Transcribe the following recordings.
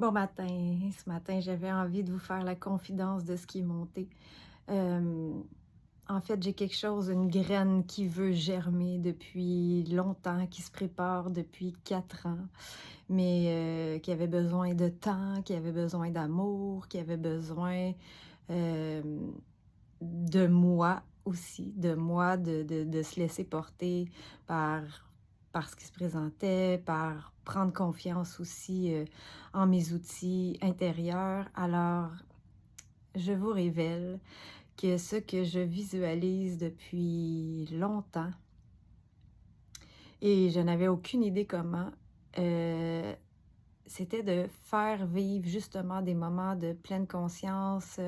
Bon matin, ce matin, j'avais envie de vous faire la confidence de ce qui est monté. Hem, En fait, j'ai quelque chose, une graine qui veut germer depuis longtemps, qui se prépare depuis 4 ans, mais qui avait besoin de temps, qui avait besoin d'amour, qui avait besoin, hem, de moi aussi, de moi, de se laisser porter par par ce qui se présentait, par prendre confiance aussi, en mes outils intérieurs. Alors, je vous révèle que ce que je visualise depuis longtemps et je n'avais aucune idée comment, heu, c'était de faire vivre justement des moments de pleine conscience,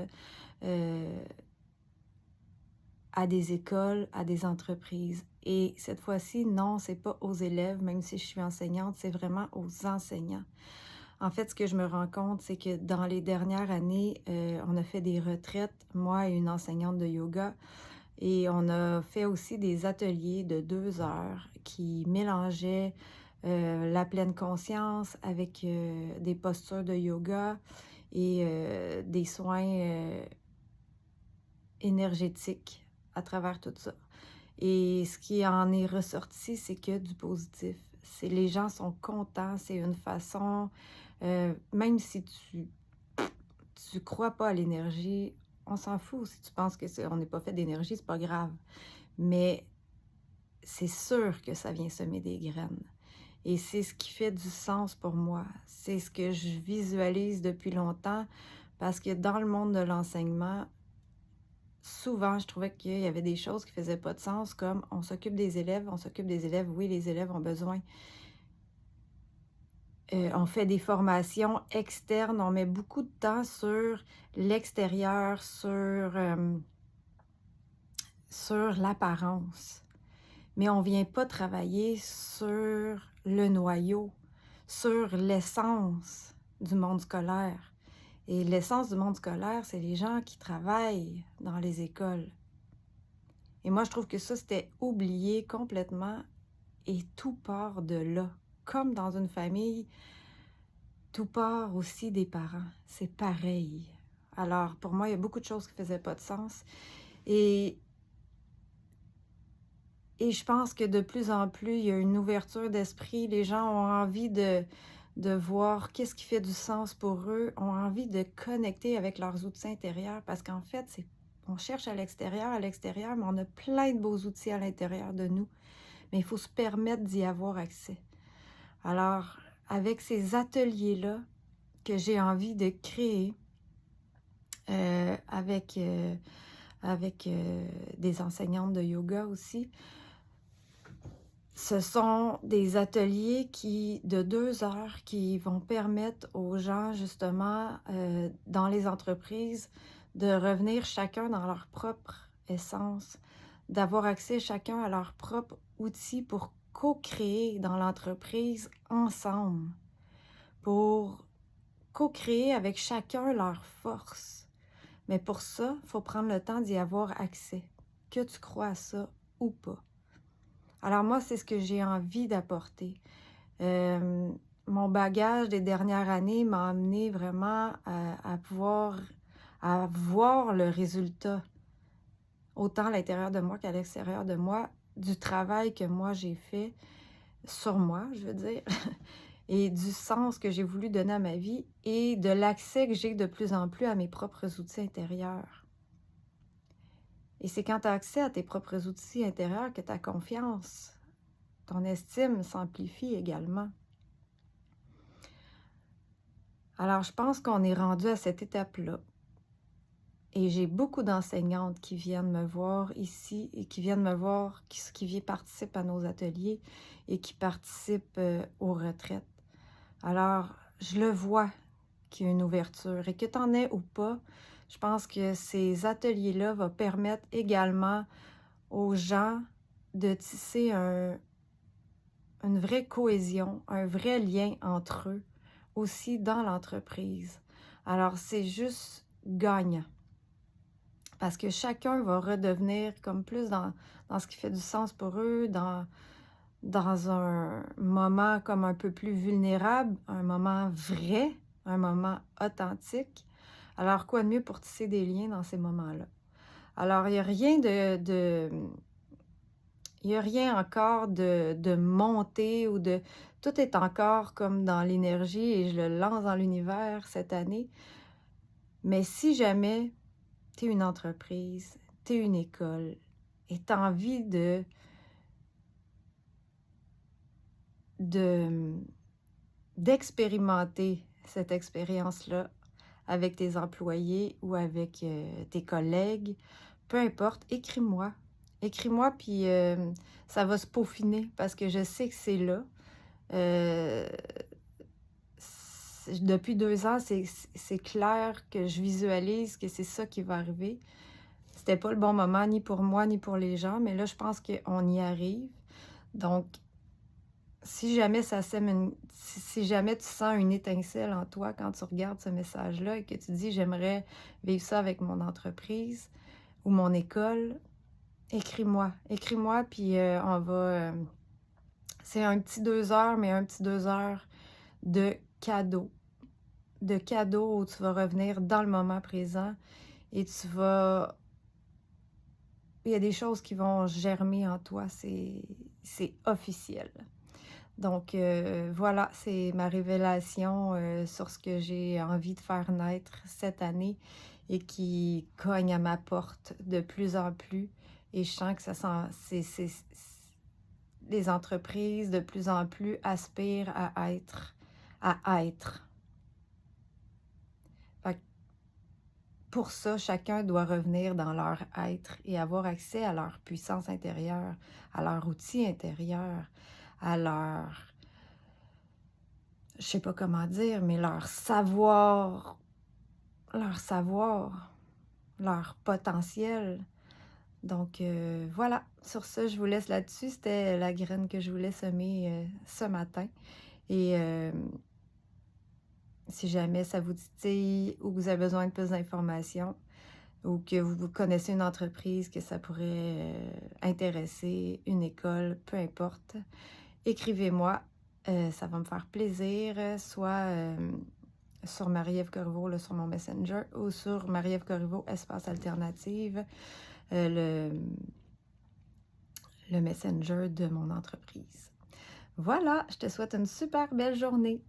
à des écoles, à des entreprises. Et cette fois-ci, non, c'est pas aux élèves, même si je suis enseignante, c'est vraiment aux enseignants. En fait, ce que je me rends compte, c'est que dans les dernières années, on a fait des retraites, moi et une enseignante de yoga, et on a fait aussi des ateliers de 2 heures qui mélangeaient, la pleine conscience avec, des postures de yoga et des soins, énergétiques à travers tout ça. Et ce qui en est ressorti, c'est que du positif. C'est les gens sont contents, c'est une façon, même si tu crois pas à l'énergie, on s'en fout si tu penses que on n'est pas fait d'énergie, c'est pas grave. Mais c'est sûr que ça vient semer des graines et c'est ce qui fait du sens pour moi. C'est ce que je visualise depuis longtemps parce que dans le monde de l'enseignement, souvent, je trouvais qu'il y avait des choses qui faisaient pas de sens, comme on s'occupe des élèves, oui, les élèves ont besoin. On fait des formations externes, on met beaucoup de temps sur l'extérieur, sur l'apparence, mais on vient pas travailler sur le noyau, sur l'essence du monde scolaire. Et l'essence du monde scolaire, c'est les gens qui travaillent dans les écoles. Et moi, je trouve que ça, c'était oublié complètement et tout part de là. Comme dans une famille, tout part aussi des parents. C'est pareil. Alors, pour moi, il y a beaucoup de choses qui faisaient pas de sens et je pense que de plus en plus, il y a une ouverture d'esprit. Les gens ont envie de voir qu'est-ce qui fait du sens pour eux, ont envie de connecter avec leurs outils intérieurs parce qu'en fait, c'est on cherche à l'extérieur, mais on a plein de beaux outils à l'intérieur de nous. Mais il faut se permettre d'y avoir accès. Alors, avec ces ateliers-là que j'ai envie de créer, avec des enseignantes de yoga aussi, ce sont des ateliers de 2 heures qui vont permettre aux gens justement, dans les entreprises, de revenir chacun dans leur propre essence, d'avoir accès chacun à leur propre outil pour co-créer dans l'entreprise ensemble, pour co-créer avec chacun leurs forces. Mais pour ça, il faut prendre le temps d'y avoir accès, que tu crois à ça ou pas. Alors moi, c'est ce que j'ai envie d'apporter. Mon bagage des dernières années m'a amené vraiment à pouvoir à voir le résultat, autant à l'intérieur de moi qu'à l'extérieur de moi, du travail que moi j'ai fait sur moi, je veux dire, et du sens que j'ai voulu donner à ma vie et de l'accès que j'ai de plus en plus à mes propres outils intérieurs. Et c'est quand tu as accès à tes propres outils intérieurs que ta confiance, ton estime s'amplifie également. Alors, je pense qu'on est rendu à cette étape-là. Et j'ai beaucoup d'enseignantes qui viennent me voir ici et qui viennent me voir, qui participent à nos ateliers et qui participent aux retraites. Alors, je le vois qu'il y a une ouverture et que tu en aies ou pas, je pense que ces ateliers-là vont permettre également aux gens de tisser une vraie cohésion, un vrai lien entre eux, aussi dans l'entreprise. Alors, c'est juste gagnant parce que chacun va redevenir comme plus dans ce qui fait du sens pour eux, dans un moment comme un peu plus vulnérable, un moment vrai, un moment authentique. Alors quoi de mieux pour tisser des liens dans ces moments-là? Alors il y a rien il y a rien encore de monté ou de tout est encore comme dans l'énergie et je le lance dans l'univers cette année. Mais si jamais tu es une entreprise, tu es une école et tu as envie de d'expérimenter cette expérience-là avec tes employés ou avec, tes collègues, peu importe, écris-moi. Écris-moi puis, ça va se peaufiner parce que je sais que c'est là. Heu, Depuis 2 ans, c'est clair que je visualise que c'est ça qui va arriver. C'était pas le bon moment ni pour moi ni pour les gens, mais là, je pense qu'on y arrive. Donc, si jamais ça sème si jamais tu sens une étincelle en toi quand tu regardes ce message-là et que tu dis: «J'aimerais vivre ça avec mon entreprise ou mon école», écris-moi. Écris-moi puis, on va, c'est un petit 2 heures, mais un petit 2 heures de cadeau. De cadeau où tu vas revenir dans le moment présent et tu vas il y a des choses qui vont germer en toi, c'est officiel. Donc voilà, c'est ma révélation, sur ce que j'ai envie de faire naître cette année et qui cogne à ma porte de plus en plus et je sens que ça sent c'est les entreprises de plus en plus aspirent à être à être. Fait que pour ça, chacun doit revenir dans leur être et avoir accès à leur puissance intérieure, à leur outil intérieur, à leur je sais pas comment dire, mais leur savoir, leur potentiel. Donc voilà, sur ce, je vous laisse là-dessus. C'était la graine que je voulais semer, ce matin et si jamais ça vous titille ou que vous avez besoin de plus d'informations ou que vous connaissez une entreprise que ça pourrait, intéresser, une école, peu importe, écrivez-moi, ça va me faire plaisir, soit, sur Marie-Ève Corriveau, là, sur mon Messenger ou sur Marie-Ève Corriveau, espace alternative, le Messenger de mon entreprise. Voilà, je te souhaite une super belle journée.